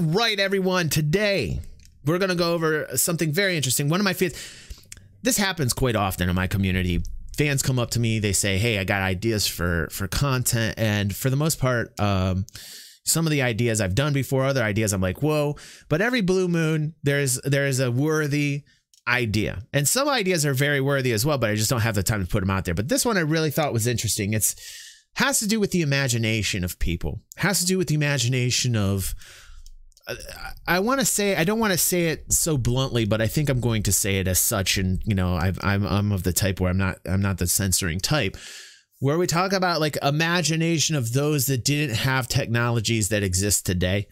right, everyone. Today, we're going to go over something very interesting. One of my favorites. This happens quite often in my community. Fans come up to me. They say, hey, I got ideas for content. And for the most part, some of the ideas I've done before, other ideas I'm like, whoa. But every blue moon, there's a worthy idea. And some ideas are very worthy as well, but I just don't have the time to put them out there. But this one I really thought was interesting. Has to do with the imagination of people. Has to do with the imagination of, I want to say, I don't want to say it so bluntly, but I think I'm going to say it as such. And, you know, I'm of the type where I'm not the censoring type, where we talk about like imagination of those that didn't have technologies that exist today.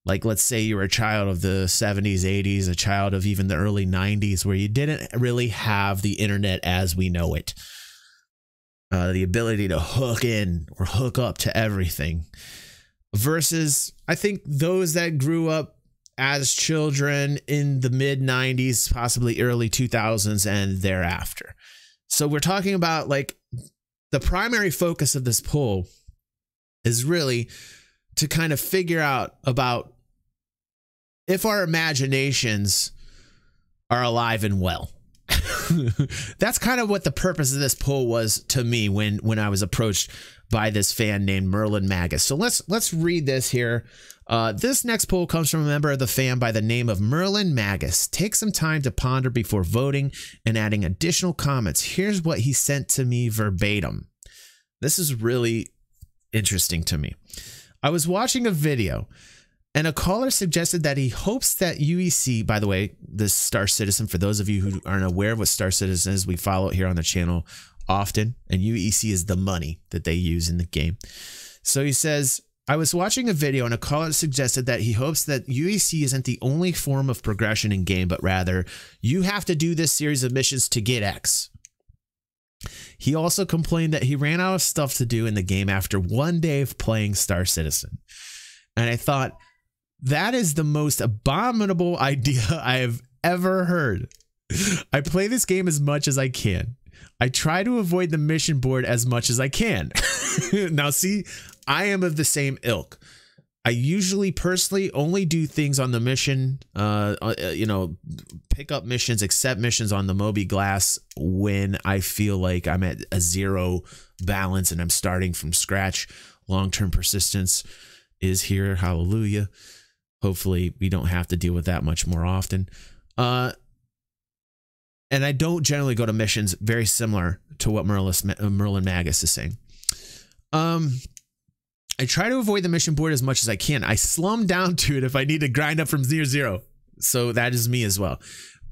Like, let's say you were a child of the 70s, 80s, a child of even the early 90s, where you didn't really have the internet as we know it. The ability to hook in or hook up to everything. Versus, I think, those that grew up as children in the mid 90s, possibly early 2000s and thereafter. So we're talking about, like, the primary focus of this poll is really to kind of figure out about if our imaginations are alive and well. That's kind of what the purpose of this poll was to me when I was approached by this fan named Merlin Magus. So let's read this here. This next poll comes from a member of the fan by the name of Merlin Magus. Take some time to ponder before voting and adding additional comments. Here's what he sent to me verbatim. This is really interesting to me. I was watching a video and a caller suggested that he hopes that UEC, by the way, this Star Citizen, for those of you who aren't aware of what Star Citizen is, we follow it here on the channel often, and UEC is the money that they use in the game. So he says, I was watching a video and a caller suggested that he hopes that UEC isn't the only form of progression in game, but rather you have to do this series of missions to get X. He also complained that he ran out of stuff to do in the game after one day of playing Star Citizen. And I thought, that is the most abominable idea I have ever heard. I play this game as much as I can. I try to avoid the mission board as much as I can. Now, see, I am of the same ilk. I usually personally only do things on the mission, you know, pick up missions, accept missions on the Moby Glass when I feel like I'm at a zero balance and I'm starting from scratch. Long-term persistence is here. Hallelujah. Hopefully we don't have to deal with that much more often. And I don't generally go to missions very similar to what Merlin Magus is saying. I try to avoid the mission board as much as I can. I slum down to it if I need to grind up from 0-0. So that is me as well.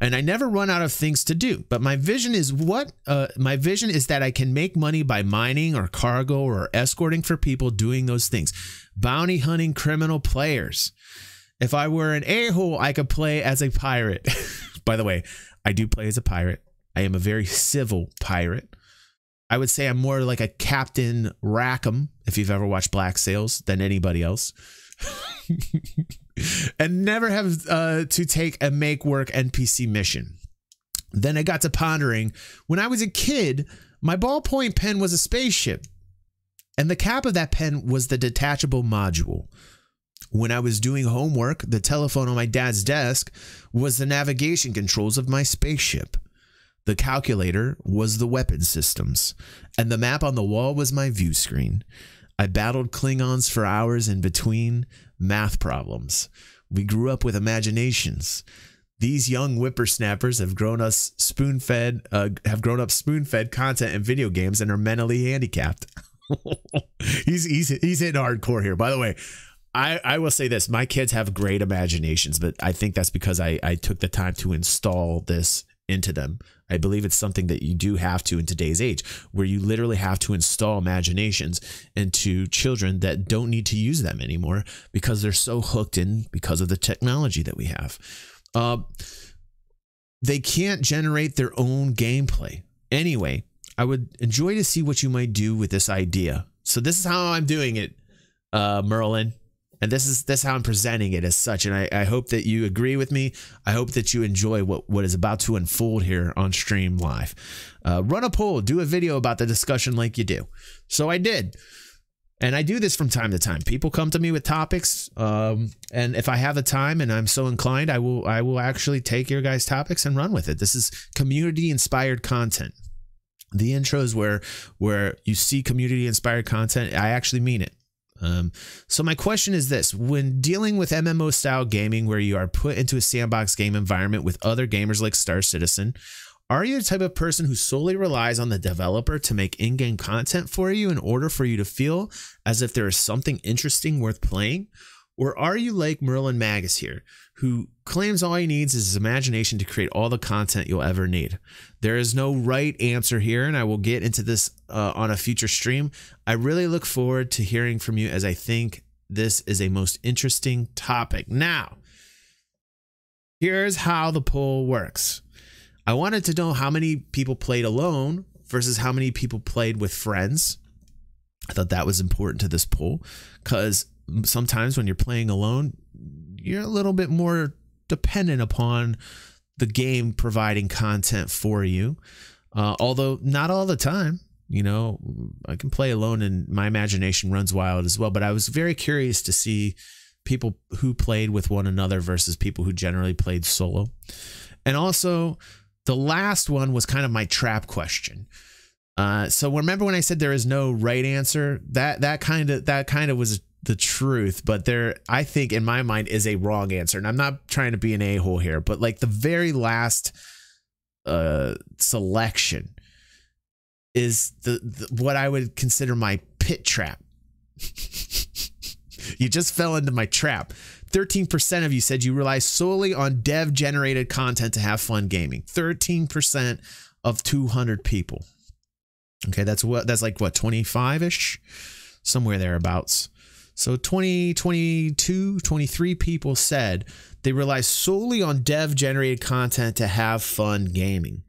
And I never run out of things to do. But my vision is that I can make money by mining or cargo or escorting for people doing those things. Bounty hunting criminal players. If I were an a-hole, I could play as a pirate. By the way, I do play as a pirate. I am a very civil pirate. I would say I'm more like a Captain Rackham, if you've ever watched Black Sails, than anybody else. And never have to take a make work NPC mission. Then I got to pondering, when I was a kid, my ballpoint pen was a spaceship. And the cap of that pen was the detachable module. When I was doing homework, the telephone on my dad's desk was the navigation controls of my spaceship. The calculator was the weapon systems, and the map on the wall was my view screen. I battled Klingons for hours in between math problems. We grew up with imaginations. These young whippersnappers have grown up spoon-fed content in video games and are mentally handicapped. He's hitting hardcore here. By the way, I will say this, my kids have great imaginations, but I think that's because I took the time to install this into them. I believe it's something that you do have to in today's age, where you literally have to install imaginations into children that don't need to use them anymore because they're so hooked in because of the technology that we have. They can't generate their own gameplay. Anyway, I would enjoy to see what you might do with this idea. So this is how I'm doing it, Merlin. And this is how I'm presenting it as such. And I hope that you agree with me. I hope that you enjoy what is about to unfold here on stream live. Run a poll, do a video about the discussion like you do. So I did. And I do this from time to time. People come to me with topics, and if I have the time and I'm so inclined, I will actually take your guys' topics and run with it. This is community-inspired content. The intros where you see community-inspired content, I actually mean it. So my question is this: when dealing with MMO-style gaming, where you are put into a sandbox game environment with other gamers like Star Citizen, are you the type of person who solely relies on the developer to make in-game content for you in order for you to feel as if there is something interesting worth playing? Or are you like Merlin Magus here, who claims all he needs is his imagination to create all the content you'll ever need? There is no right answer here, and I will get into this on a future stream. I really look forward to hearing from you, as I think this is a most interesting topic. Now, here's how the poll works. I wanted to know how many people played alone versus how many people played with friends. I thought that was important to this poll, because sometimes when you're playing alone, you're a little bit more dependent upon the game providing content for you. Although not all the time, you know, I can play alone and my imagination runs wild as well. But I was very curious to see people who played with one another versus people who generally played solo. And also, the last one was kind of my trap question. So remember when I said there is no right answer? That kind of was the truth, but there, I think in my mind, is a wrong answer. And I'm not trying to be an a-hole here, but like the very last selection is the what I would consider my pit trap. You just fell into my trap. 13% of you said you rely solely on dev-generated content to have fun gaming. 13% of 200 people. Okay, that's like what, 25-ish? Somewhere thereabouts. So 22, 23 people said they rely solely on dev-generated content to have fun gaming.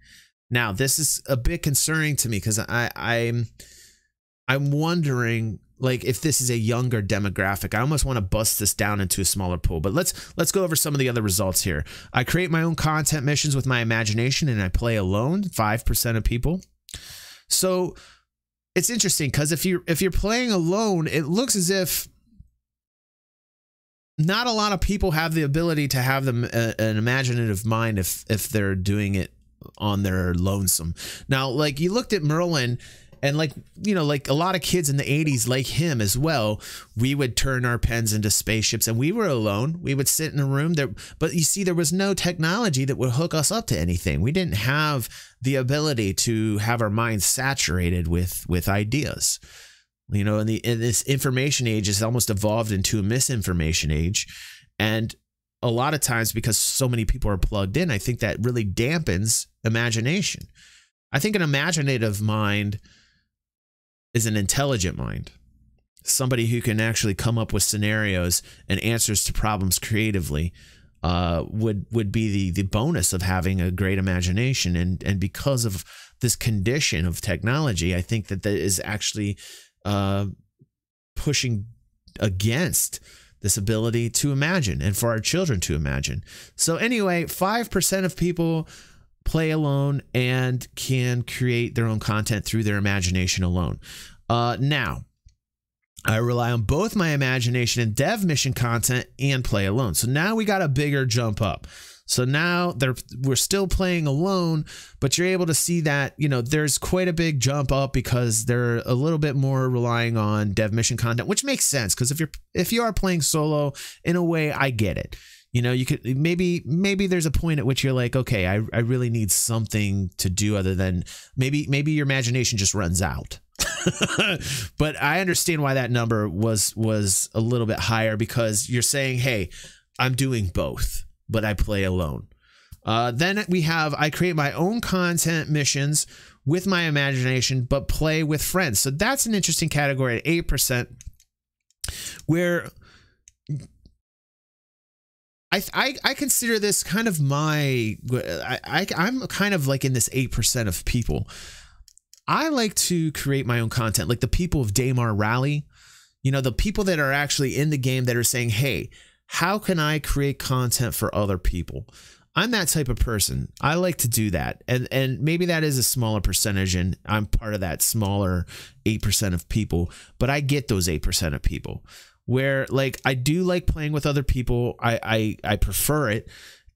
Now, this is a bit concerning to me, because I'm wondering, like, if this is a younger demographic. I almost want to bust this down into a smaller pool, but let's go over some of the other results here. I create my own content missions with my imagination and I play alone, 5% of people. So it's interesting, because if you're playing alone, it looks as if not a lot of people have the ability to have an imaginative mind if they're doing it on their lonesome. Now, like, you looked at Merlin, and like, you know, like a lot of kids in the 80s, like him as well, we would turn our pens into spaceships, and we were alone. We would sit in a room there, but you see, there was no technology that would hook us up to anything. We didn't have the ability to have our minds saturated with ideas. You know, in this information age has almost evolved into a misinformation age. And a lot of times, because so many people are plugged in, I think that really dampens imagination. I think an imaginative mind is an intelligent mind. Somebody who can actually come up with scenarios and answers to problems creatively would be the bonus of having a great imagination. And because of this condition of technology, I think that is actually pushing against this ability to imagine, and for our children to imagine. So anyway, 5% of people play alone and can create their own content through their imagination alone. Now, I rely on both my imagination and dev mission content and play alone. So now we got a bigger jump up. So now we're still playing alone, but you're able to see that, you know, there's quite a big jump up, because they're a little bit more relying on dev mission content, which makes sense, because if you are playing solo, in a way, I get it. You know, you could maybe there's a point at which you're like, okay, I really need something to do other than maybe your imagination just runs out. But I understand why that number was a little bit higher, because you're saying, hey, I'm doing both, but I play alone. Then we have, I create my own content missions with my imagination, but play with friends. So that's an interesting category at 8%, where I consider this kind of I'm kind of like in this 8% of people. I like to create my own content, like the people of Daymar Rally, you know, the people that are actually in the game that are saying, hey, how can I create content for other people? I'm that type of person. I like to do that. And maybe that is a smaller percentage, and I'm part of that smaller 8% of people, but I get those 8% of people where, like, I do like playing with other people. I prefer it.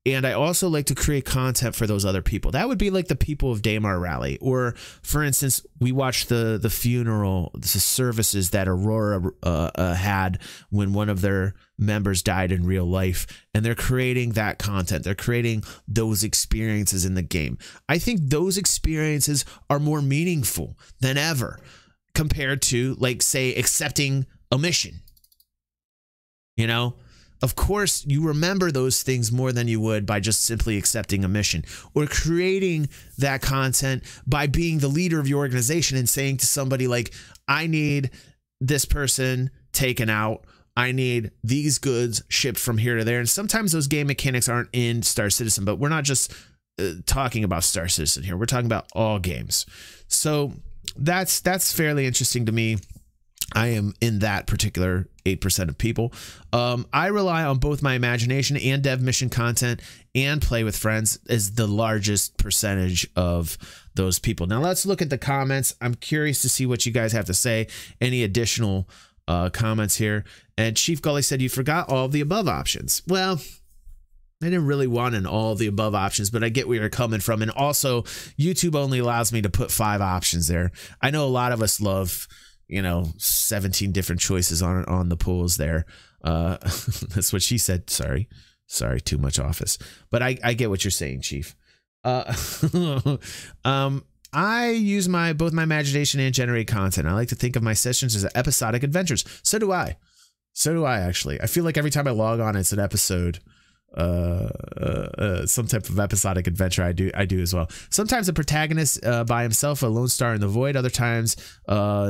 And I also like to create content for those other people. That would be like the people of Daymar Rally. Or, for instance, we watched the funeral, the services that Aurora had when one of their members died in real life. And they're creating that content. They're creating those experiences in the game. I think those experiences are more meaningful than ever compared to, like, say, accepting a mission. You know? Of course, you remember those things more than you would by just simply accepting a mission, or creating that content by being the leader of your organization and saying to somebody like, I need this person taken out. I need these goods shipped from here to there. And sometimes those game mechanics aren't in Star Citizen, but we're not just talking about Star Citizen here. We're talking about all games. So that's fairly interesting to me. I am in that particular 8% of people. I rely on both my imagination and dev mission content, and play with friends as the largest percentage of those people. Now let's look at the comments. I'm curious to see what you guys have to say. Any additional comments here? And Chief Gully said, you forgot all of the above options. Well, I didn't really want an all of the above options, but I get where you're coming from. And also, YouTube only allows me to put 5 options there. I know a lot of us love, you know, 17 different choices on the pools there. That's what she said. Sorry, too much office. But I get what you're saying, Chief. I use both my imagination and generate content. I like to think of my sessions as episodic adventures. So do I. Actually. I feel like every time I log on, it's an episode. Some type of episodic adventure. I do as well. Sometimes a protagonist by himself, a lone star in the void. Other times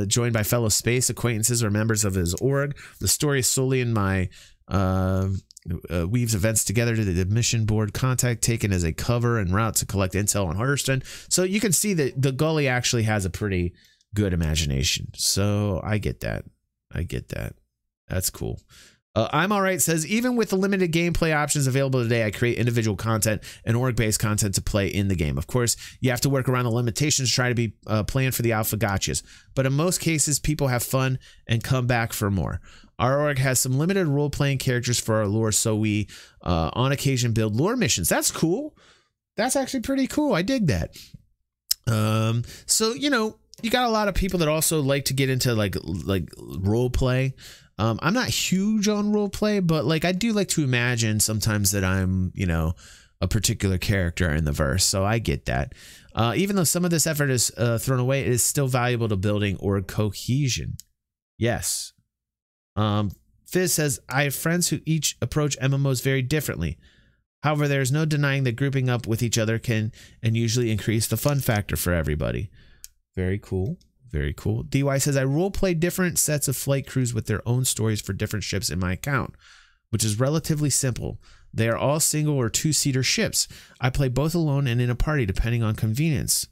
joined by fellow space acquaintances or members of his org. The story is solely in my weaves events together to the mission board contact taken as a cover and route to collect intel on Hudderston. So you can see that the Gully actually has a pretty good imagination. So I get that. That's cool. I'm Alright says, even with the limited gameplay options available today, I create individual content and org-based content to play in the game. Of course, you have to work around the limitations to try to be playing for the alpha gotchas. But in most cases, people have fun and come back for more. Our org has some limited role-playing characters for our lore, so we, on occasion, build lore missions. That's cool. That's actually pretty cool. I dig that. So, you know, you got a lot of people that also like to get into like role-play. I'm not huge on role play, but like I do like to imagine sometimes that I'm, you know, a particular character in the verse. So I get that. Even though some of this effort is thrown away, it is still valuable to building org cohesion. Yes. Fizz says, I have friends who each approach MMOs very differently. However, there's no denying that grouping up with each other can and usually increase the fun factor for everybody. Very cool. Very cool. DY says, I roleplay different sets of flight crews with their own stories for different ships in my account, which is relatively simple. They are all single or two-seater ships. I play both alone and in a party, depending on convenience.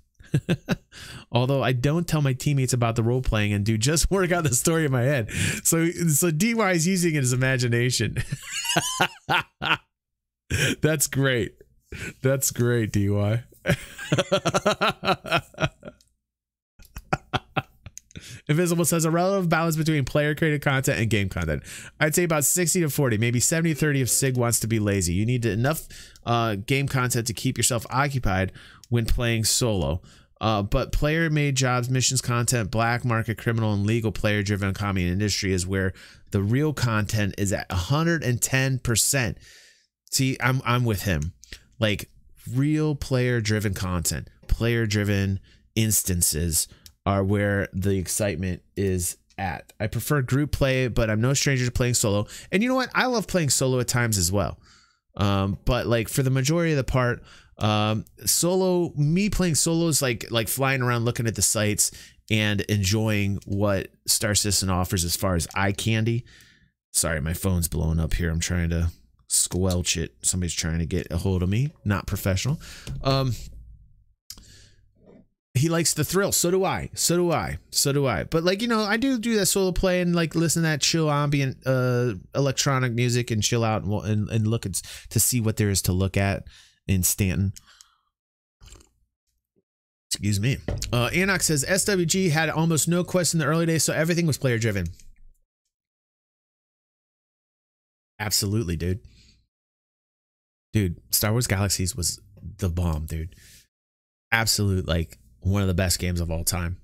Although I don't tell my teammates about the role-playing and do just work out the story in my head. So DY is using his imagination. That's great. That's great, DY. Invisible says, a relative balance between player created content and game content. I'd say about 60 to 40, maybe 70 to 30 if Sig wants to be lazy. You need enough game content to keep yourself occupied when playing solo. But player made jobs, missions content, black market, criminal, and legal player driven economy and industry is where the real content is at 110%. See, I'm with him. Like real player driven content, player driven instances are where the excitement is at. I prefer group play, but I'm no stranger to playing solo. And you know what? I love playing solo at times as well. But like for the majority of the part, me playing solo is like flying around looking at the sights and enjoying what Star Citizen offers as far as eye candy. Sorry, my phone's blowing up here. I'm trying to squelch it. Somebody's trying to get a hold of me. Not professional. He likes the thrill. So do I. But like, you know, I do that solo play and like listen to that chill ambient electronic music and chill out and look to see what there is to look at in Stanton. Excuse me. Enoch says SWG had almost no quests in the early days, so everything was player driven. Absolutely, dude. Dude, Star Wars Galaxies was the bomb, dude. Absolute, like one of the best games of all time.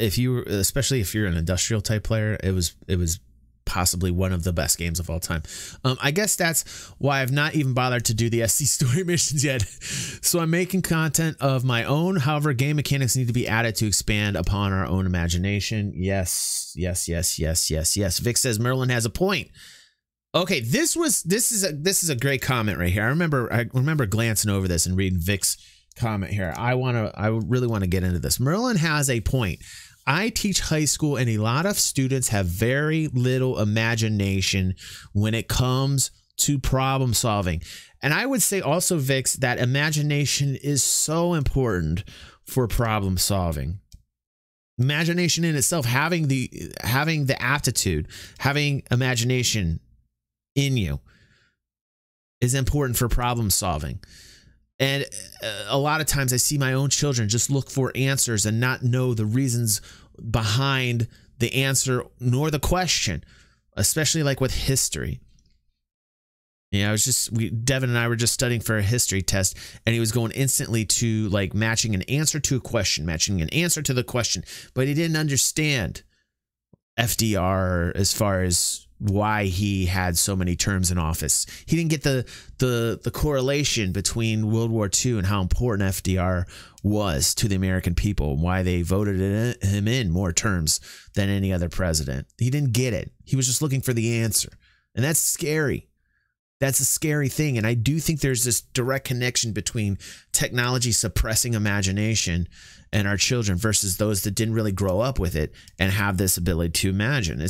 If you, especially if you're an industrial type player, it was possibly one of the best games of all time. I guess that's why I've not even bothered to do the SC story missions yet. So I'm making content of my own. However, game mechanics need to be added to expand upon our own imagination. Yes, yes, yes, yes, yes, yes. Vic says Merlin has a point. Okay, this is a great comment right here. I remember glancing over this and reading Vic's comment here. I really want to get into this. Merlin has a point. I teach high school and a lot of students have very little imagination when it comes to problem solving. And I would say also, Vix, that imagination is so important for problem solving. Imagination in itself, having the aptitude, having imagination in you is important for problem solving. And a lot of times I see my own children just look for answers and not know the reasons behind the answer nor the question, especially like with history. Yeah, Devin and I were just studying for a history test, and he was going instantly to like matching an answer to a question, matching an answer to the question, but he didn't understand FDR as far as why he had so many terms in office. He didn't get the correlation between World War II and how important FDR was to the American people and why they voted him in more terms than any other president. He didn't get it. He was just looking for the answer. And that's scary. That's a scary thing. And I do think there's this direct connection between technology suppressing imagination and our children versus those that didn't really grow up with it and have this ability to imagine.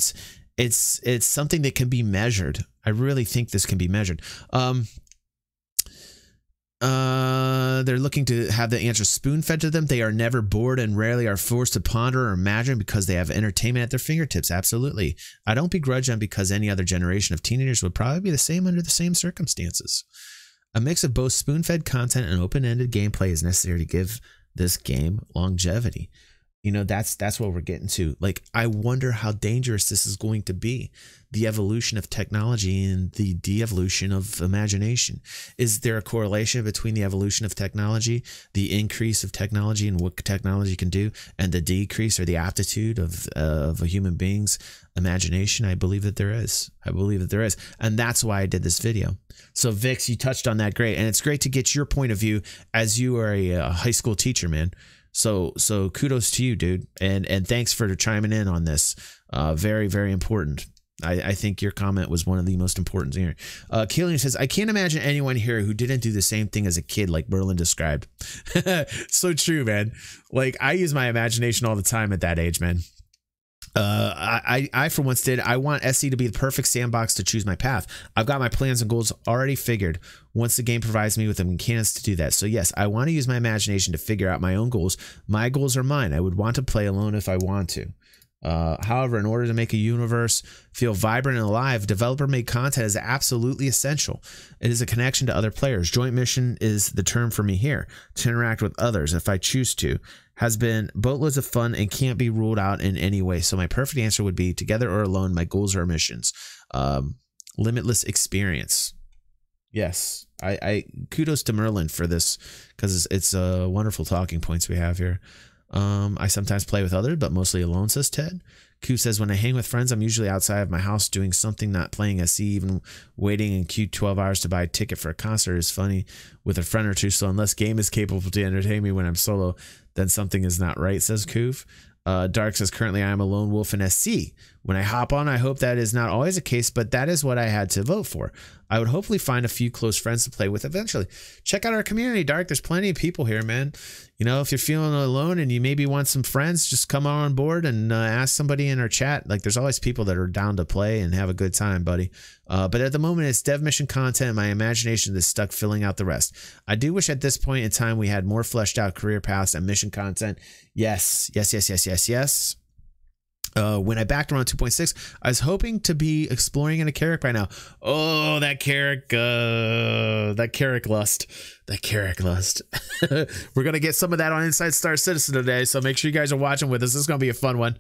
It's something that can be measured. I really think this can be measured. They're looking to have the answer spoon-fed to them. They are never bored and rarely are forced to ponder or imagine because they have entertainment at their fingertips. Absolutely. I don't begrudge them because any other generation of teenagers would probably be the same under the same circumstances. A mix of both spoon-fed content and open-ended gameplay is necessary to give this game longevity. You know, that's what we're getting to. Like, I wonder how dangerous this is going to be. The evolution of technology and the de-evolution of imagination. Is there a correlation between the evolution of technology, the increase of technology and what technology can do, and the decrease or the aptitude of a human being's imagination? I believe that there is. I believe that there is. And that's why I did this video. So, Vix, you touched on that great. And it's great to get your point of view as you are a high school teacher, man. So kudos to you, dude. And thanks for chiming in on this. Very, very important. I think your comment was one of the most important here. Killian says, I can't imagine anyone here who didn't do the same thing as a kid like Merlin described. So true, man. Like, I use my imagination all the time at that age, man. I for once did. I want SC to be the perfect sandbox to choose my path. I've got my plans and goals already figured once the game provides me with the mechanics to do that. So yes, I want to use my imagination to figure out my own goals. My goals are mine. I would want to play alone if I want to. However, in order to make a universe feel vibrant and alive, developer-made content is absolutely essential. It is a connection to other players. Joint mission is the term for me here, to interact with others if I choose to. Has been boatloads of fun and can't be ruled out in any way. So my perfect answer would be together or alone. My goals are missions. Limitless experience. Yes, I kudos to Merlin for this because it's wonderful talking points we have here. I sometimes play with others, but mostly alone, says Ted. Q says, when I hang with friends, I'm usually outside of my house doing something, not playing SC. Even waiting in queue 12 hours to buy a ticket for a concert is funny with a friend or two. So unless game is capable to entertain me when I'm solo, then something is not right, says Kuv. Dark says, currently I am a lone wolf in SC. When I hop on, I hope that is not always the case, but that is what I had to vote for. I would hopefully find a few close friends to play with eventually. Check out our community, Dark. There's plenty of people here, man. You know, if you're feeling alone and you maybe want some friends, just come on board and ask somebody in our chat. Like, there's always people that are down to play and have a good time, buddy. But at the moment, it's dev mission content and my imagination is stuck filling out the rest. I do wish at this point in time we had more fleshed out career paths and mission content. Yes, yes, yes, yes, yes, yes. When I backed around 2.6, I was hoping to be exploring in a Carrack right now. Oh, that Carrack lust. That Carrack lust. We're going to get some of that on Inside Star Citizen today, so make sure you guys are watching with us. This is going to be a fun one.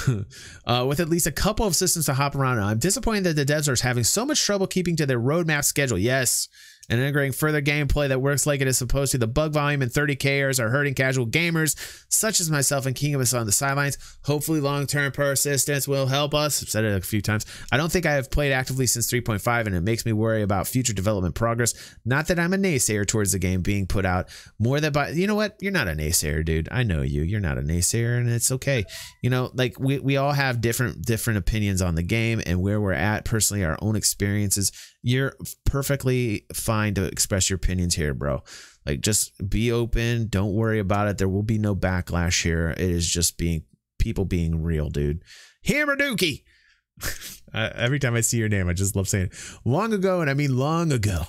With at least a couple of systems to hop around on. I'm disappointed that the devs are having so much trouble keeping to their roadmap schedule. Yes. And integrating further gameplay that works like it is supposed to. The bug volume and 30Kers are hurting casual gamers, such as myself and King of Us on the sidelines. Hopefully long-term persistence will help us. I've said it a few times. I don't think I have played actively since 3.5, and it makes me worry about future development progress. Not that I'm a naysayer towards the game being put out. More than by, you know what? You're not a naysayer, dude. I know you. You're not a naysayer, and it's okay. You know, like we all have different opinions on the game and where we're at personally, our own experiences. You're perfectly fine to express your opinions here, bro. Like, just be open. Don't worry about it. There will be no backlash here. It is just people being real, dude. Hammer Dookie. Every time I see your name, I just love saying it. Long ago, and I mean long ago.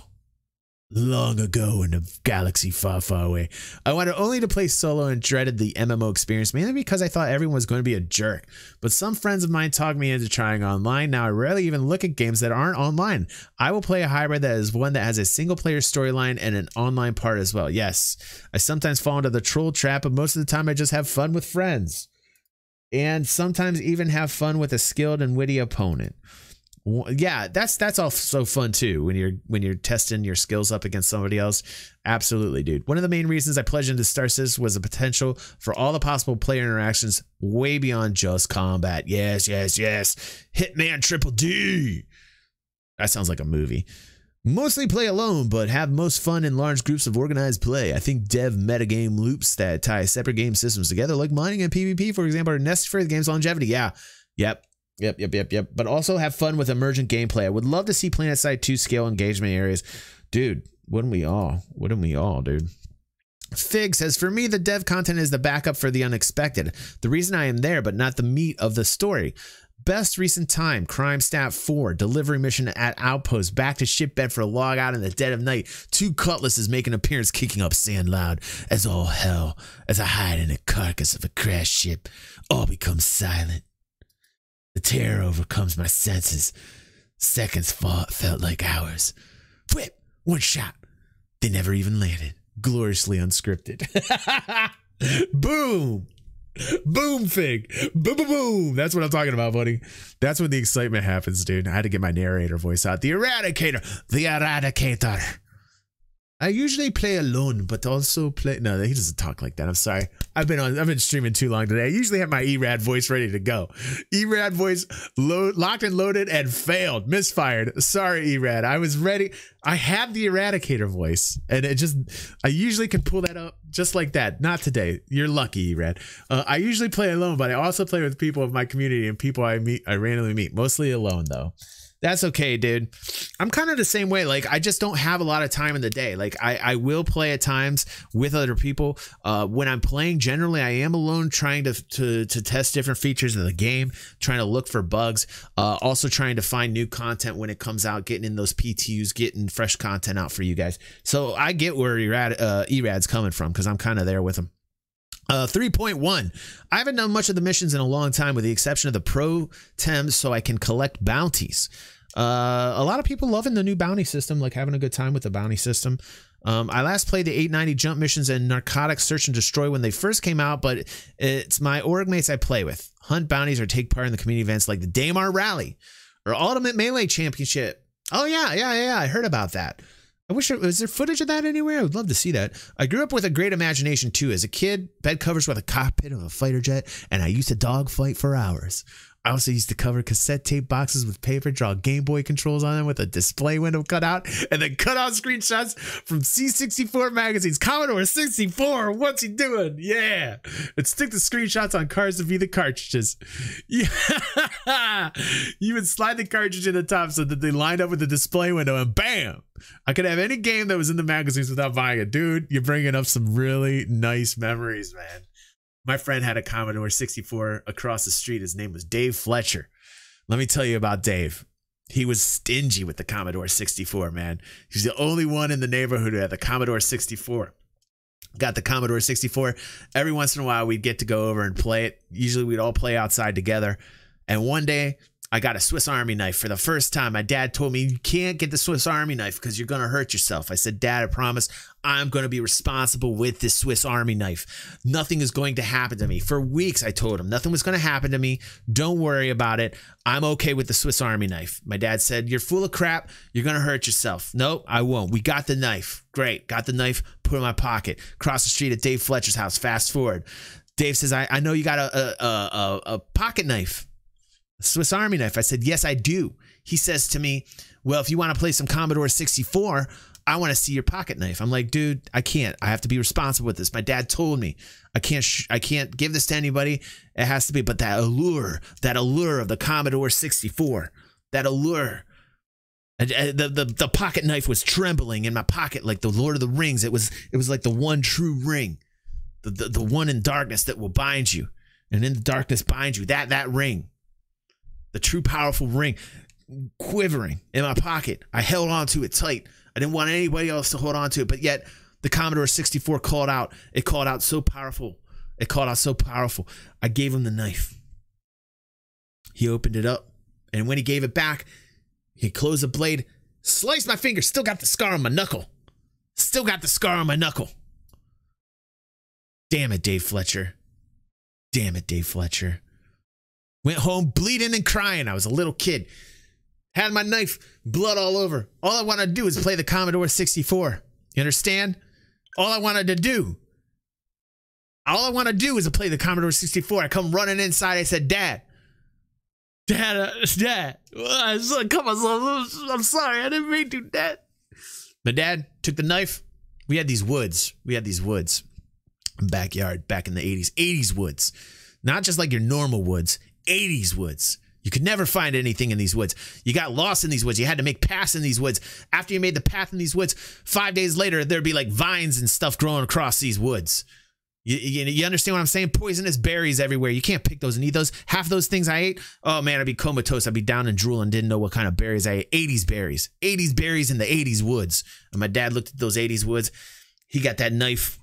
Long ago in a galaxy far, far away, I wanted only to play solo and dreaded the MMO experience, mainly because I thought everyone was going to be a jerk. But some friends of mine talked me into trying online. Now I rarely even look at games that aren't online. I will play a hybrid that is one that has a single player storyline and an online part as well. Yes, I sometimes fall into the troll trap, but most of the time I just have fun with friends. And sometimes even have fun with a skilled and witty opponent. Yeah, that's also fun too when you're testing your skills up against somebody else. Absolutely, dude. One of the main reasons I pledged into Star Citizen was the potential for all the possible player interactions way beyond just combat. Yes, yes, yes. Hitman Triple D. That sounds like a movie. Mostly play alone, but have most fun in large groups of organized play. I think dev metagame loops that tie separate game systems together, like mining and PvP, for example, are necessary for the game's longevity. Yeah. Yep. But also have fun with emergent gameplay. I would love to see PlanetSide 2 scale engagement areas. Dude, wouldn't we all? Wouldn't we all, dude? Fig says, for me, the dev content is the backup for the unexpected. The reason I am there, but not the meat of the story. Best recent time, Crime Stat 4, delivery mission at Outpost, back to shipbed for a log out in the dead of night. 2 Cutlasses make an appearance, kicking up sand loud as all hell, as I hide in the carcass of a crashed ship. All becomes silent. The terror overcomes my senses. Seconds felt like hours. Whip! One shot. They never even landed. Gloriously unscripted. Boom! Boom, Fig. Boom, boom, boom. That's what I'm talking about, buddy. That's when the excitement happens, dude. I had to get my narrator voice out. The Eradicator. The Eradicator. I usually play alone, but also play. No, he doesn't talk like that. I'm sorry. I've been streaming too long today. I usually have my ERAD voice ready to go. ERAD voice locked and loaded and failed. Misfired. Sorry, ERAD. I was ready. I have the Eradicator voice, and I usually can pull that up just like that. Not today. You're lucky, ERAD. I usually play alone, but I also play with people of my community and people I randomly meet. Mostly alone, though. That's okay, dude. I'm kind of the same way. Like, I just don't have a lot of time in the day. Like, I will play at times with other people. When I'm playing, generally, I am alone, trying to test different features of the game, trying to look for bugs, also trying to find new content when it comes out, getting in those PTUs, getting fresh content out for you guys. So I get where ERAD's coming from, because I'm kind of there with them. 3.1. I haven't done much of the missions in a long time, with the exception of the pro tems, so I can collect bounties. A lot of people loving the new bounty system, like having a good time with the bounty system. I last played the 890 jump missions and narcotics search and destroy when they first came out, but it's my org mates I play with. Hunt bounties or take part in the community events like the Daymar Rally or Ultimate Melee Championship. Oh yeah, I heard about that. I wish was there footage of that anywhere? I would love to see that. I grew up with a great imagination too. As a kid, bed covers with a cockpit of a fighter jet, and I used to dogfight for hours. I also used to cover cassette tape boxes with paper, draw Game Boy controls on them with a display window cut out, and then cut out screenshots from C64 magazines. Commodore 64, what's he doing? Yeah. And stick the screenshots on cards to be the cartridges. Yeah. You would slide the cartridge in the top so that they lined up with the display window, and bam! I could have any game that was in the magazines without buying it. Dude, you're bringing up some really nice memories, man. My friend had a Commodore 64 across the street. His name was Dave Fletcher. Let me tell you about Dave. He was stingy with the Commodore 64, man. He was the only one in the neighborhood who had the Commodore 64. Got the Commodore 64. Every once in a while, we'd get to go over and play it. Usually, we'd all play outside together. And one day, I got a Swiss Army knife for the first time. My dad told me, you can't get the Swiss Army knife because you're going to hurt yourself. I said, Dad, I promise I'm going to be responsible with this Swiss Army knife. Nothing is going to happen to me. For weeks, I told him nothing was going to happen to me. Don't worry about it. I'm okay with the Swiss Army knife. My dad said, you're full of crap. You're going to hurt yourself. Nope, I won't. We got the knife. Great. Got the knife, put it in my pocket. Across the street at Dave Fletcher's house. Fast forward. Dave says, I know you got a pocket knife. Swiss Army knife. I said, yes, I do. He says to me, well, if you want to play some Commodore 64, I want to see your pocket knife. I'm like, dude, I can't. I have to be responsible with this. My dad told me I can't give this to anybody. It has to be, but that allure of the Commodore 64, that allure. The pocket knife was trembling in my pocket like the Lord of the Rings. It was like the one true ring, the one in darkness that will bind you, and in the darkness bind you. That ring. The true powerful ring quivering in my pocket. I held on to it tight. I didn't want anybody else to hold on to it, but yet the Commodore 64 called out. It called out so powerful. It called out so powerful. I gave him the knife. He opened it up, and when he gave it back, he closed the blade, sliced my finger, still got the scar on my knuckle. Still got the scar on my knuckle. Damn it, Dave Fletcher. Damn it, Dave Fletcher. Went home bleeding and crying. I was a little kid. Had my knife, blood all over. All I wanted to do was play the Commodore 64. You understand? All I wanted to do is play the Commodore 64. I come running inside. I said, Dad. Come on, son. I'm sorry. I didn't mean to, Dad. My dad took the knife. We had these woods. Backyard back in the 80s. 80s woods. Not just like your normal woods. 80s woods. You could never find anything in these woods. You got lost in these woods. You had to make paths in these woods. After you made the path in these woods, 5 days later, there'd be like vines and stuff growing across these woods. You understand what I'm saying? Poisonous berries everywhere. You can't pick those and eat those. Half those things I ate, oh man, I'd be comatose. I'd be down and drooling, didn't know what kind of berries I ate. 80s berries. 80s berries in the 80s woods. And my dad looked at those 80s woods. He got that knife.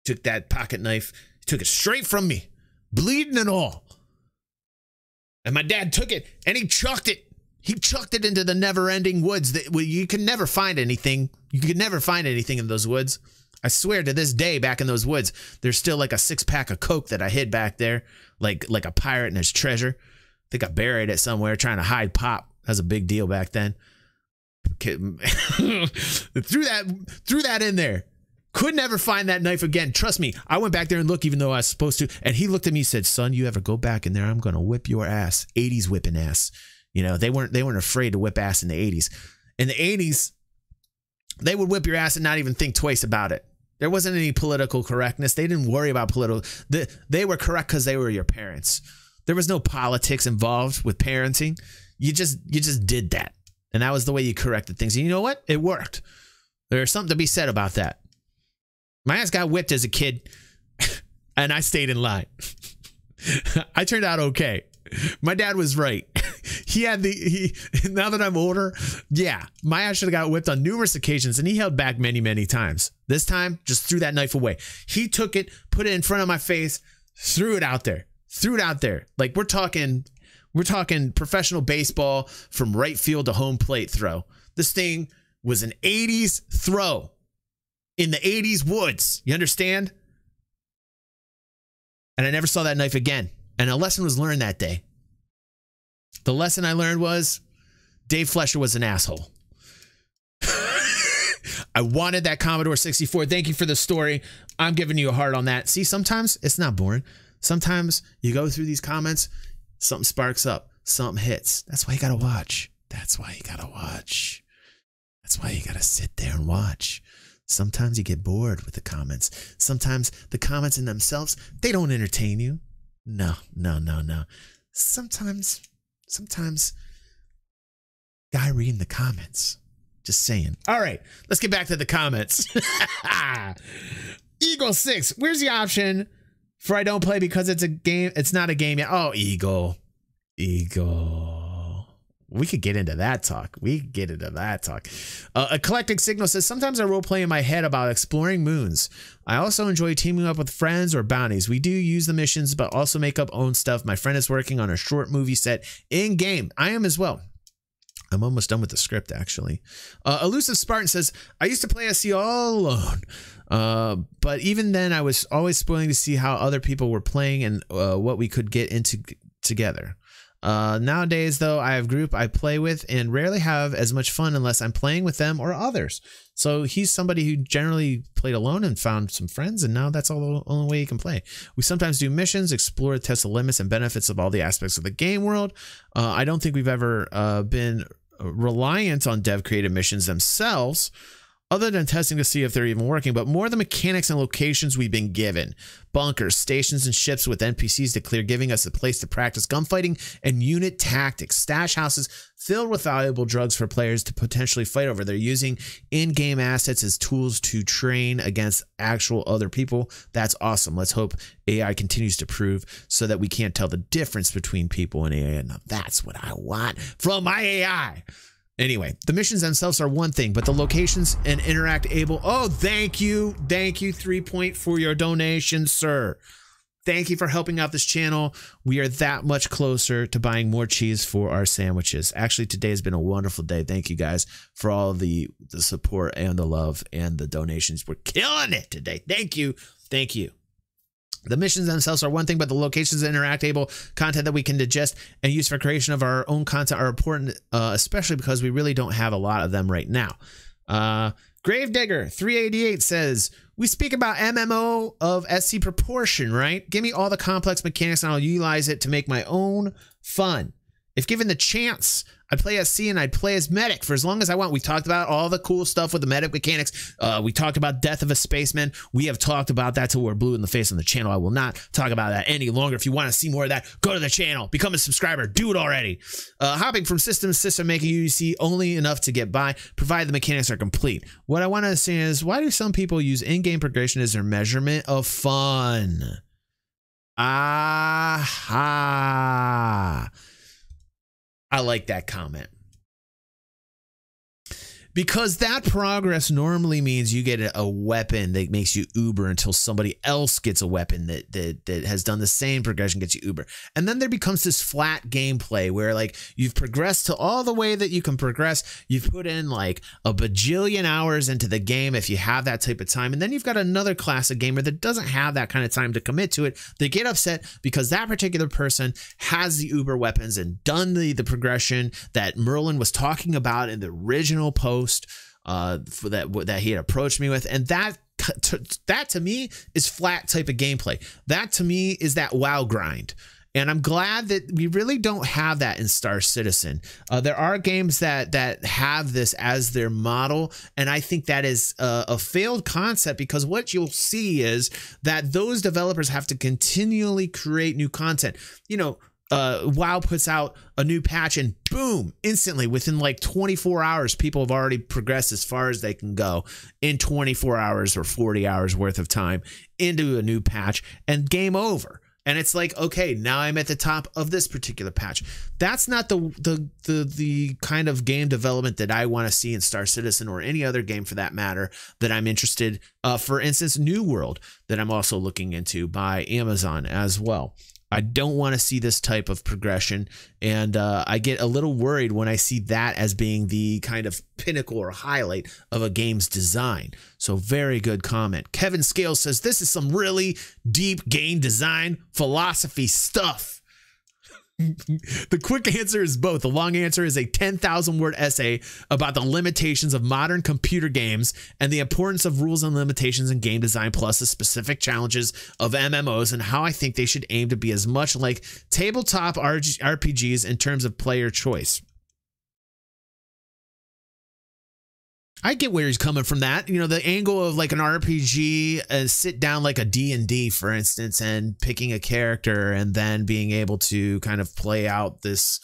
Took that pocket knife. Took it straight from me. Bleeding and all. And my dad took it and he chucked it. He chucked it into the never-ending woods. You can never find anything. You can never find anything in those woods. I swear to this day, back in those woods, there's still like a 6-pack of Coke that I hid back there, like a pirate and his treasure. I think I buried it somewhere trying to hide Pop. That was a big deal back then. threw that in there. Could never find that knife again. Trust me, I went back there and looked even though I was supposed to. And he looked at me and said, son, you ever go back in there, I'm going to whip your ass. 80s whipping ass. You know, they weren't afraid to whip ass in the 80s. In the 80s, they would whip your ass and not even think twice about it. There wasn't any political correctness. They didn't worry about political. They were correct because they were your parents. There was no politics involved with parenting. You just did that. And that was the way you corrected things. And you know what? It worked. There's something to be said about that. My ass got whipped as a kid, and I stayed in line. I turned out okay. My dad was right. Now that I'm older, yeah, my ass should have got whipped on numerous occasions, and he held back many, many times. This time, just threw that knife away. He took it, put it in front of my face, threw it out there. Like we're talking professional baseball from right field to home plate throw. This thing was an 80s throw. In the 80s woods, you understand? And I never saw that knife again. And a lesson was learned that day. The lesson I learned was Dave Fletcher was an asshole. I wanted that Commodore 64. Thank you for the story. I'm giving you a heart on that. See, sometimes it's not boring. Sometimes you go through these comments, something sparks up, something hits. That's why you got to watch. That's why you got to sit there and watch. Sometimes you get bored with the comments. Sometimes the comments in themselves, they don't entertain you. No. Sometimes, guy reading the comments. Just saying. All right, let's get back to the comments. Eagle 6, where's the option for I don't play because it's a game? It's not a game yet. Oh, Eagle. We could get into that talk. Eclectic Signal says, sometimes I role play in my head about exploring moons. I also enjoy teaming up with friends or bounties. We do use the missions, but also make up own stuff. My friend is working on a short movie set in game. I am as well. I'm almost done with the script, actually. Elusive Spartan says, I used to play SC all alone. But even then, I was always spoiling to see how other people were playing and what we could get into together. Nowadays, though, I have a group I play with and rarely have as much fun unless I'm playing with them or others. So he's somebody who generally played alone and found some friends, and now that's all the only way you can play. We sometimes do missions, explore, test the limits and benefits of all the aspects of the game world. I don't think we've ever been reliant on dev-created missions themselves, other than testing to see if they're even working, but more the mechanics and locations we've been given. Bunkers, stations, and ships with NPCs to clear, giving us a place to practice gunfighting and unit tactics. Stash houses filled with valuable drugs for players to potentially fight over. They're using in-game assets as tools to train against actual other people. That's awesome. Let's hope AI continues to prove so that we can't tell the difference between people and AI. Now that's what I want from my AI. Anyway, the missions themselves are one thing, but the locations and interact able. Oh, thank you. Thank you, 3 Point, for your donation, sir. Thank you for helping out this channel. We are that much closer to buying more cheese for our sandwiches. Actually, today has been a wonderful day. Thank you guys for all the support and the love and the donations. We're killing it today. Thank you. Thank you. The missions themselves are one thing, but the locations and interactable content that we can digest and use for creation of our own content are important, especially because we really don't have a lot of them right now. Gravedigger 388 says, we speak about MMO of SC proportion, right? Give me all the complex mechanics and I'll utilize it to make my own fun. If given the chance, I'd play SC and I'd play as medic for as long as I want. We talked about all the cool stuff with the medic mechanics. We talked about Death of a Spaceman. We have talked about that till we're blue in the face on the channel. I will not talk about that any longer. If you want to see more of that, go to the channel, become a subscriber, do it already. Hopping from system to system, making UC only enough to get by, provided the mechanics are complete. What I want to say is, why do some people use in-game progression as their measurement of fun? Aha. I like that comment. Because that progress normally means you get a weapon that makes you uber until somebody else gets a weapon that has done the same progression, gets you uber. And then there becomes this flat gameplay where like you've progressed to all the way that you can progress. You've put in like a bajillion hours into the game if you have that type of time. And then you've got another class of gamer that doesn't have that kind of time to commit to it. They get upset because that particular person has the uber weapons and done the progression that Merlin was talking about in the original post for that he had approached me with, and that to me is flat type of gameplay. That to me is that WoW grind, and I'm glad that we really don't have that in Star Citizen. There are games that have this as their model, and I think that is a failed concept, because what you'll see is that those developers have to continually create new content. You know, WoW puts out a new patch and boom, instantly within like 24 hours, people have already progressed as far as they can go in 24 hours or 40 hours worth of time into a new patch, and game over. And it's like, okay, now I'm at the top of this particular patch. That's not the kind of game development that I want to see in Star Citizen or any other game for that matter that I'm interested. For instance, New World, that I'm also looking into by Amazon as well. I don't want to see this type of progression, and I get a little worried when I see that as being the kind of pinnacle or highlight of a game's design. So very good comment. Kevin Scales says, this is some really deep game design philosophy stuff. The quick answer is both. The long answer is a 10,000-word essay about the limitations of modern computer games and the importance of rules and limitations in game design, plus the specific challenges of MMOs and how I think they should aim to be as much like tabletop RPGs in terms of player choice. I get where he's coming from that. You know, the angle of like an RPG, sit down like a D&D, for instance, and picking a character and then being able to kind of play out this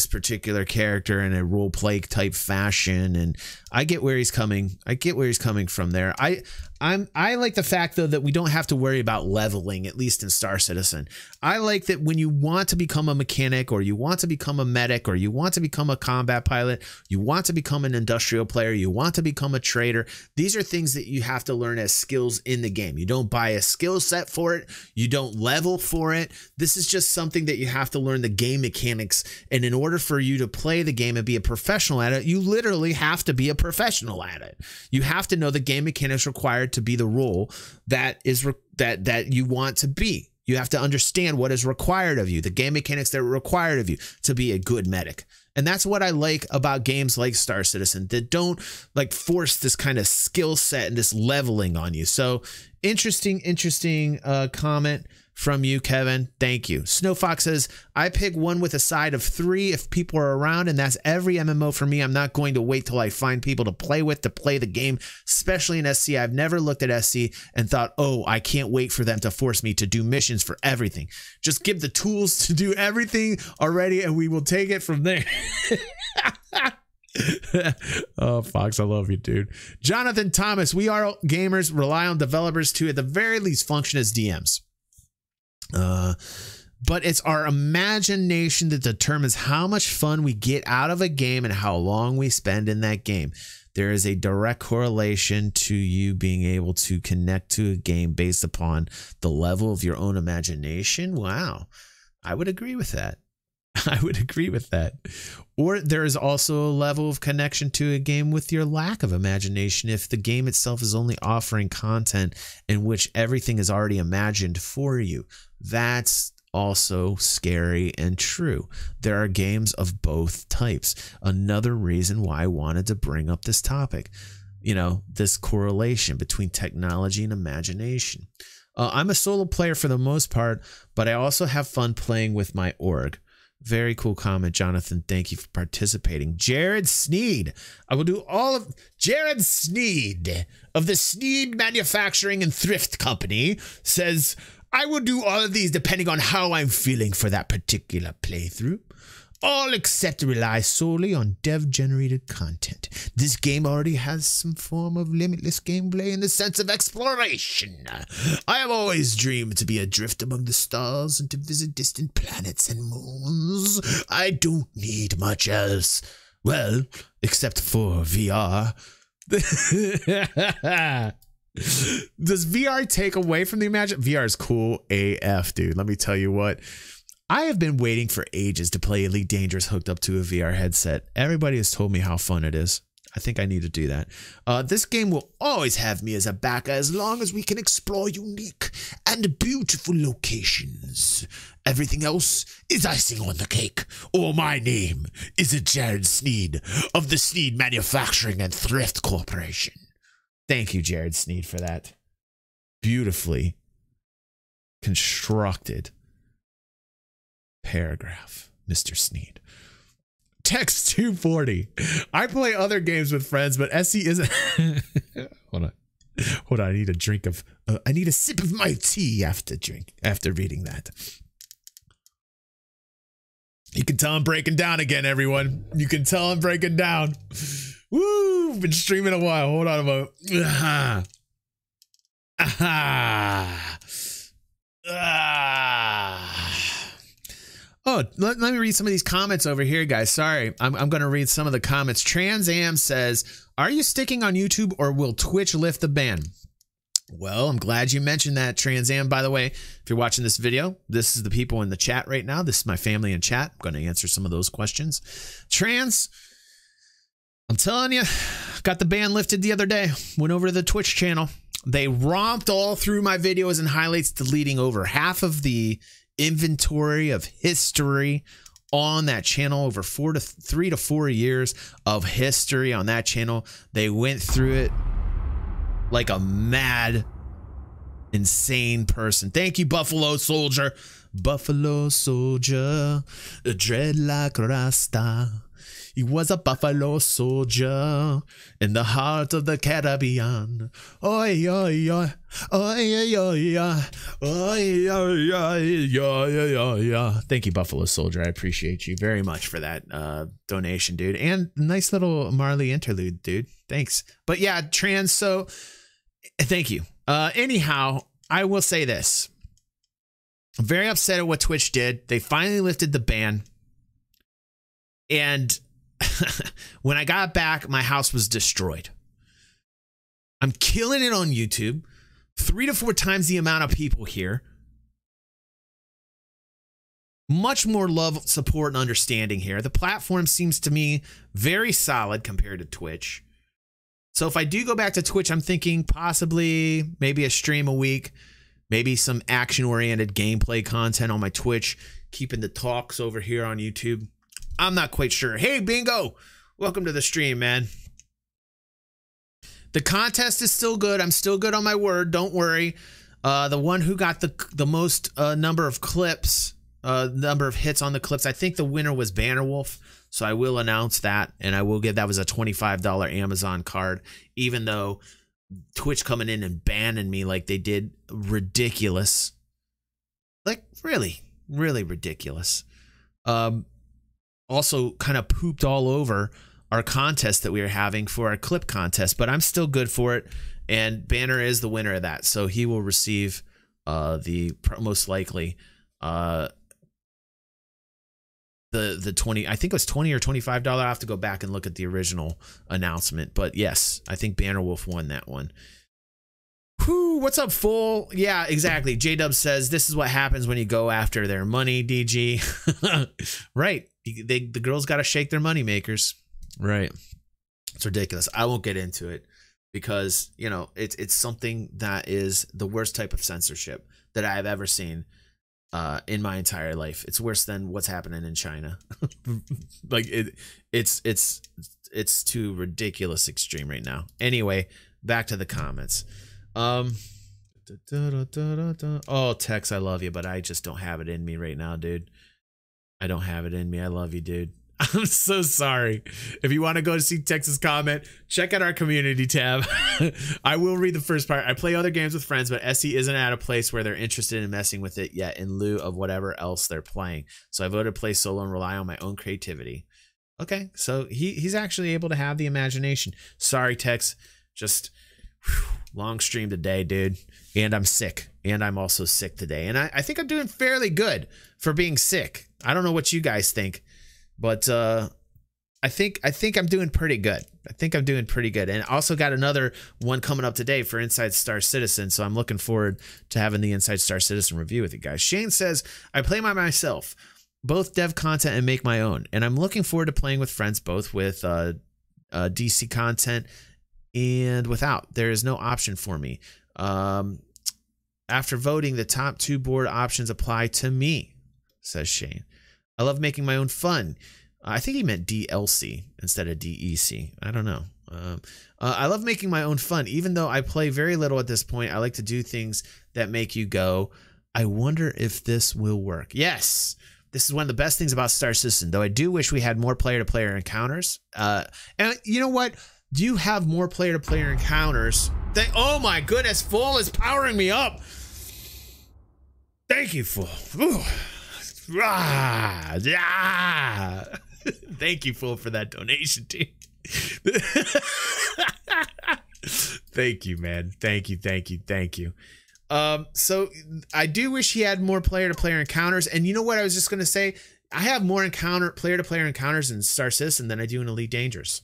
particular character in a role play type fashion. And I get where he's coming. I get where he's coming from there. I like the fact though that we don't have to worry about leveling, at least in Star Citizen. I like that when you want to become a mechanic, or you want to become a medic, or you want to become a combat pilot, you want to become an industrial player, you want to become a trader, these are things that you have to learn as skills in the game. You don't buy a skill set for it, you don't level for it. This is just something that you have to learn the game mechanics, and in order for you to play the game and be a professional at it, you literally have to be a professional at it. You have to know the game mechanics required to be the role that is that you want to be. You have to understand what is required of you, the game mechanics that are required of you to be a good medic. And that's what I like about games like Star Citizen, that don't like force this kind of skill set and this leveling on you. So interesting comment from you, Kevin. Thank you. Snowfox says, I pick one with a side of 3 if people are around, and that's every MMO for me. I'm not going to wait till I find people to play with to play the game, especially in SC. I've never looked at SC and thought, oh, I can't wait for them to force me to do missions for everything. Just give the tools to do everything already, and we will take it from there. Oh, Fox, I love you, dude. Jonathan Thomas, we are gamers, rely on developers to at the very least function as DMs. But it's our imagination that determines how much fun we get out of a game and how long we spend in that game. There is a direct correlation to you being able to connect to a game based upon the level of your own imagination. Wow. I would agree with that. I would agree with that. Or there is also a level of connection to a game with your lack of imagination if the game itself is only offering content in which everything is already imagined for you. That's also scary and true. There are games of both types. Another reason why I wanted to bring up this topic, you know, this correlation between technology and imagination. I'm a solo player for the most part, but I also have fun playing with my org. Very cool comment, Jonathan. Thank you for participating. Jared Sneed. I will do all of Jared Sneed of the Sneed Manufacturing and Thrift Company says, I will do all of these depending on how I'm feeling for that particular playthrough. All except rely solely on dev-generated content. This game already has some form of limitless gameplay in the sense of exploration. I have always dreamed to be adrift among the stars and to visit distant planets and moons. I don't need much else. Well, except for VR. Does VR take away from the imagination? VR is cool AF, dude. Let me tell you what. I have been waiting for ages to play Elite Dangerous hooked up to a VR headset. Everybody has told me how fun it is. I think I need to do that. This game will always have me as a backer as long as we can explore unique and beautiful locations. Everything else is icing on the cake, or my name is Jared Sneed of the Sneed Manufacturing and Thrift Corporation. Thank you, Jared Sneed, for that beautifully constructed paragraph, Mr. Sneed. Text 240. I play other games with friends, but SC isn't. Hold on. I need a drink of. I need a sip of my tea after reading that. You can tell I'm breaking down again, everyone. You can tell I'm breaking down. Woo! Been streaming a while. Hold on a moment. Oh, let me read some of these comments over here, guys. Sorry, I'm going to read some of the comments. Trans Am says, are you sticking on YouTube or will Twitch lift the ban? Well, I'm glad you mentioned that, Trans Am. By the way, if you're watching this video, this is the people in the chat right now. This is my family in chat. I'm going to answer some of those questions. Trans, I'm telling you, got the ban lifted the other day. Went over to the Twitch channel. They romped all through my videos and highlights, deleting over half of the inventory of history on that channel. Over 3 to 4 years of history on that channel. They went through it like a mad, insane person. Thank you, Buffalo Soldier. Buffalo Soldier, a dreadlock Rasta. He was a buffalo soldier in the heart of the Caribbean. Oi, oi, oi, oi, oi, oi, oi, oi, oi, oi. Thank you, Buffalo Soldier. I appreciate you very much for that donation, dude. And nice little Marley interlude, dude. Thanks. But yeah, Trans, so Thank you. Anyhow, I will say this. I'm very upset at what Twitch did. They finally lifted the ban. And when I got back, my house was destroyed. I'm killing it on YouTube. 3 to 4 times the amount of people here. Much more love, support, and understanding here. The platform seems to me very solid compared to Twitch. So if I do go back to Twitch, I'm thinking possibly maybe a stream a week. Maybe some action-oriented gameplay content on my Twitch. Keeping the talks over here on YouTube. I'm not quite sure. Hey, Bingo! Welcome to the stream, man. The contest is still good. I'm still good on my word. Don't worry. The one who got the most number of clips, number of hits on the clips, I think the winner was Bannerwolf. So I will announce that, and I will give that was a $25 Amazon card, even though Twitch coming in and banning me like they did, ridiculous. Like really, really ridiculous. Also kind of pooped all over our contest that we were having for our clip contest, but I'm still good for it. And Banner is the winner of that. So he will receive the most likely the 20, I think it was $20 or $25. I have to go back and look at the original announcement, but yes, I think Bannerwolf won that one. Whew, what's up, Full? Yeah, exactly. J-Dub says this is what happens when you go after their money, DG. Right. The girls got to shake their money makers. Right. It's ridiculous. I won't get into it because, you know, it's something that is the worst type of censorship that I have ever seen in my entire life. It's worse than what's happening in China. Like it's too ridiculous extreme right now. Anyway, back to the comments. Oh, Tex, I love you, but I just don't have it in me right now, dude. I don't have it in me. I love you, dude. I'm so sorry. If you want to go to see Tex's comment, check out our community tab. I will read the first part. I play other games with friends, but SE isn't at a place where they're interested in messing with it yet in lieu of whatever else they're playing. So I voted play solo and rely on my own creativity. Okay, so he's actually able to have the imagination. Sorry, Tex. Just long stream today, dude. And I'm sick. And I'm also sick today. And I think I'm doing fairly good for being sick. I don't know what you guys think. But I think I'm doing pretty good. I think I'm doing pretty good. And also got another one coming up today for Inside Star Citizen. So I'm looking forward to having the Inside Star Citizen review with you guys. Shane says, I play by myself, both dev content and make my own. And I'm looking forward to playing with friends, both with DC content and without. There is no option for me. After voting, the top 2 board options apply to me, says Shane. I love making my own fun. I think he meant DLC instead of DEC. I don't know. I love making my own fun. Even though I play very little at this point, I like to do things that make you go, I wonder if this will work. Yes, this is one of the best things about Star Citizen, though I do wish we had more player-to-player encounters. And you know what? Do you have more player-to-player encounters? Oh my goodness, Full is powering me up. Thank you, Full. Ooh. Thank you, Full, for that donation, dude. Thank you, man. Thank you. So I do wish he had more player-to-player encounters. And you know what I was just going to say? I have more player-to-player encounters in Star Citizen than I do in Elite Dangerous.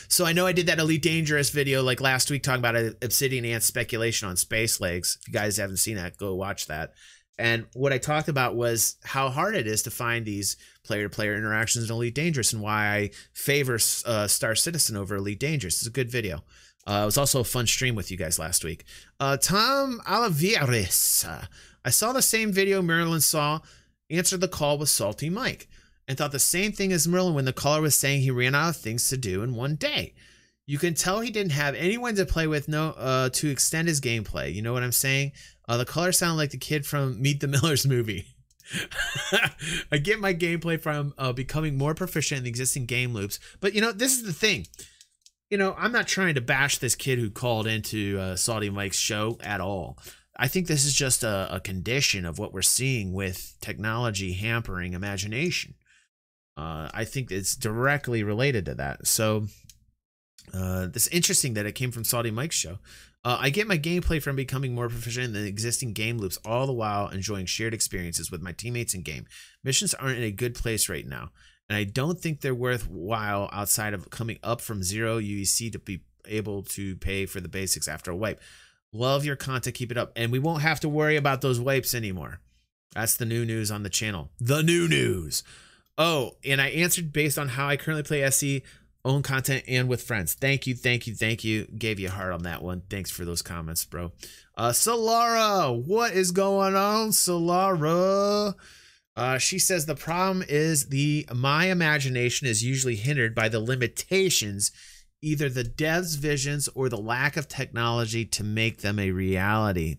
So I know I did that Elite Dangerous video like last week talking about Obsidian Ant speculation on Space Legs. If you guys haven't seen that, go watch that. And what I talked about was how hard it is to find these player-to-player interactions in Elite Dangerous and why I favor Star Citizen over Elite Dangerous. It's a good video. It was also a fun stream with you guys last week. Tom Alaviaris. I saw the same video Merlin saw, answered the call with Salty Mike, and thought the same thing as Merlin when the caller was saying he ran out of things to do in one day. You can tell he didn't have anyone to play with to extend his gameplay. You know what I'm saying? The color sounded like the kid from Meet the Millers movie. I get my gameplay from becoming more proficient in the existing game loops. But, you know, this is the thing. You know, I'm not trying to bash this kid who called into Salty Mike's show at all. I think this is just a condition of what we're seeing with technology hampering imagination. I think it's directly related to that. So it's interesting that it came from Salty Mike's show. I get my gameplay from becoming more proficient in the existing game loops, all the while enjoying shared experiences with my teammates in game. Missions aren't in a good place right now, and I don't think they're worthwhile outside of coming up from 0 UEC to be able to pay for the basics after a wipe. Love your content, keep it up, and we won't have to worry about those wipes anymore. That's the new news on the channel. The new news. Oh, and I answered based on how I currently play SC, own content, and with friends. Thank you, thank you, thank you. Gave you a heart on that one. Thanks for those comments, bro. Solara, what is going on, Solara? She says the problem is my imagination is usually hindered by the limitations, either the devs' visions or the lack of technology to make them a reality.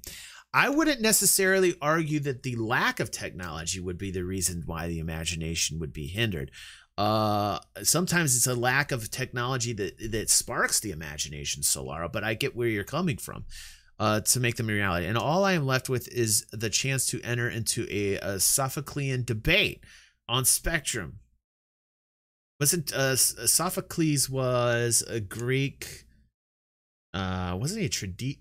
I wouldn't necessarily argue that the lack of technology would be the reason why the imagination would be hindered. Sometimes it's a lack of technology that sparks the imagination, Solara, but I get where you're coming from to make them a reality. And all I am left with is the chance to enter into a Sophoclean debate on Spectrum. Wasn't Sophocles was a Greek, wasn't he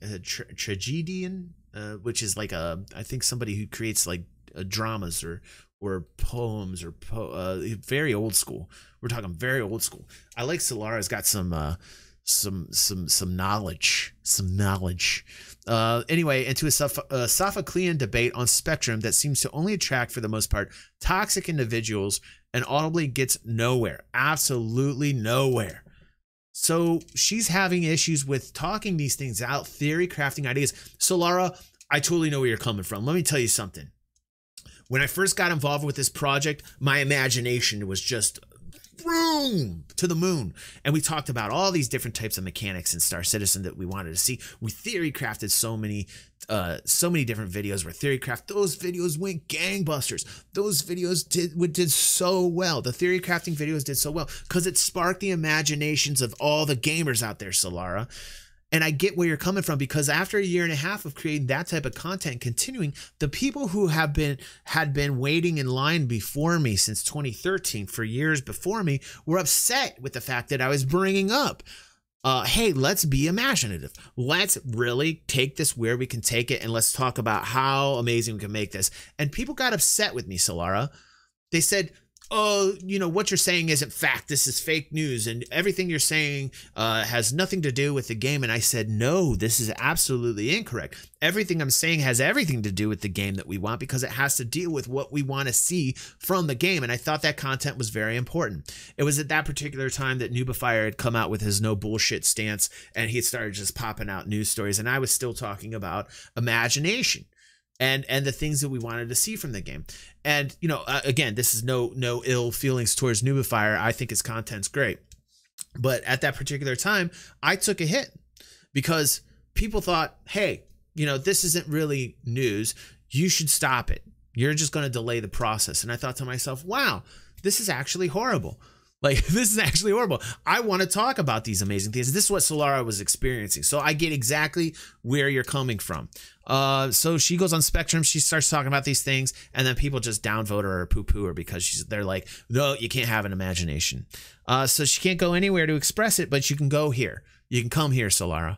a tragedian? Which is like I think somebody who creates like dramas or poems or very old school. We're talking very old school. I like Solara's got some knowledge, Anyway, into a Sophoclean debate on Spectrum that seems to only attract, for the most part, toxic individuals and audibly gets nowhere, absolutely nowhere. So she's having issues with talking these things out, theory crafting ideas. Solara, I totally know where you're coming from. Let me tell you something. When I first got involved with this project, my imagination was just boom to the moon. And we talked about all these different types of mechanics in Star Citizen that we wanted to see. We theory crafted so many different videos where theory craft. Those videos went gangbusters. Those videos did so well. The theory crafting videos did so well because it sparked the imaginations of all the gamers out there, Solara. And I get where you're coming from, because after a year and a half of creating that type of content, continuing, the people who had been waiting in line before me since 2013 for years before me were upset with the fact that I was bringing up, hey, let's be imaginative. Let's really take this where we can take it, and let's talk about how amazing we can make this. And people got upset with me, Solara. They said, oh, you know, what you're saying isn't fact. This is fake news, and everything you're saying has nothing to do with the game. And I said, no, this is absolutely incorrect. Everything I'm saying has everything to do with the game that we want, because it has to deal with what we want to see from the game. And I thought that content was very important. It was at that particular time that Noobifier had come out with his no bullshit stance, and he started just popping out news stories. And I was still talking about imagination and the things that we wanted to see from the game. And, you know, again, this is no ill feelings towards Noobifier. I think his content's great. But at that particular time, I took a hit because people thought, hey, you know, this isn't really news. You should stop it. You're just going to delay the process. And I thought to myself, wow, this is actually horrible. Like, this is actually horrible. I want to talk about these amazing things. This is what Solara was experiencing. So I get exactly where you're coming from. So she goes on Spectrum. She starts talking about these things, and then people just downvote her or poo-poo her because they're like, no, you can't have an imagination. So she can't go anywhere to express it, but you can go here. You can come here, Solara.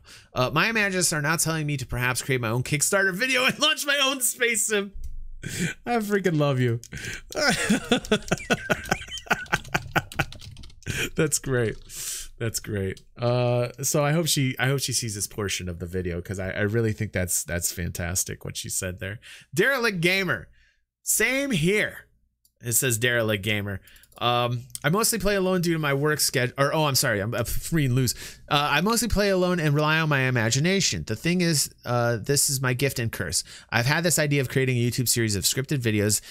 My imaginists are now telling me to perhaps create my own Kickstarter video and launch my own space sim. I freaking love you. That's great. That's great. So I hope she sees this portion of the video, because I really think that's fantastic what she said there. Derelict Gamer, same here. It says Derelict Gamer. I mostly play alone due to my work schedule. Or, oh, I'm sorry, I'm free and loose. I mostly play alone and rely on my imagination. The thing is, this is my gift and curse. I've had this idea of creating a YouTube series of scripted videos.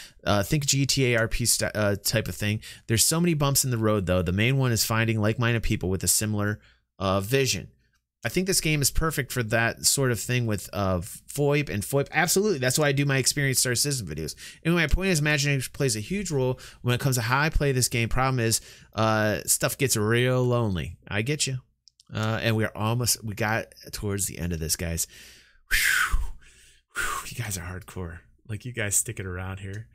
Think GTA RP type of thing. There's so many bumps in the road, though. The main one is finding like-minded people with a similar vision. I think this game is perfect for that sort of thing with VoIP and FOIP. Absolutely. That's why I do my experience Star Citizen videos. And my point is, imagination plays a huge role when it comes to how I play this game. Problem is, stuff gets real lonely. I get you. And we got towards the end of this, guys. Whew. Whew. You guys are hardcore. Like, you guys sticking around here.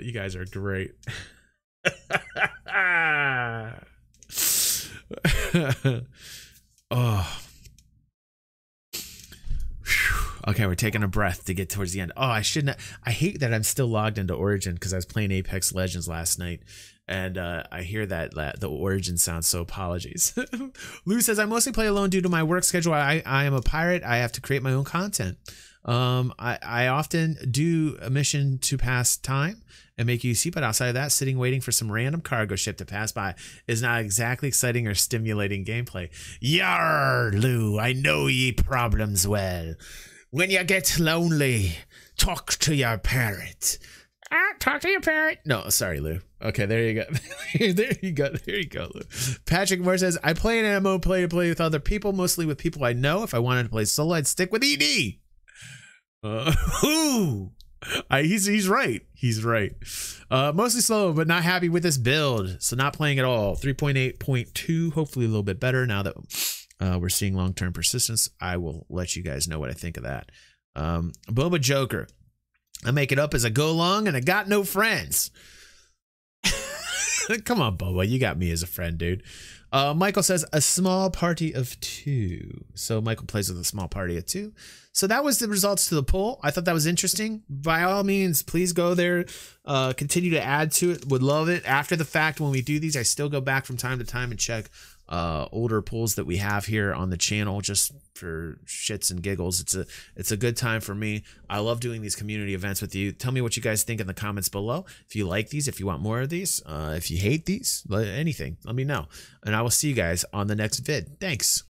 You guys are great. Oh, Okay, we're taking a breath to get towards the end. Oh, I shouldn't. I hate that I'm still logged into Origin because I was playing Apex Legends last night, and I hear that the Origin sounds. So apologies. Lou says I mostly play alone due to my work schedule. I am a pirate. I have to create my own content. I often do a mission to pass time and make UC, but outside of that, sitting waiting for some random cargo ship to pass by is not exactly exciting or stimulating gameplay. Yar, Lou, I know ye problems well. When you get lonely, talk to your parrot. Talk to your parrot. No, sorry, Lou. Okay, there you go. There you go, Lou. Patrick Moore says, I play an MMO to play with other people, mostly with people I know. If I wanted to play solo, I'd stick with ED. He's right. He's right. Mostly slow, but not happy with this build. So not playing at all. 3.8.2, hopefully a little bit better now that we're seeing long-term persistence. I will let you guys know what I think of that. Boba Joker. I make it up as I go along and I got no friends. Come on, Boba. You got me as a friend, dude. Michael says a small party of 2. So Michael plays with a small party of 2. So that was the results to the poll. I thought that was interesting. By all means, please go there. Continue to add to it. Would love it. After the fact, when we do these, I still go back from time to time and check older polls that we have here on the channel just for shits and giggles. It's a good time for me. I love doing these community events with you. Tell me what you guys think in the comments below. If you like these, if you want more of these, if you hate these, anything, let me know. And I will see you guys on the next vid. Thanks.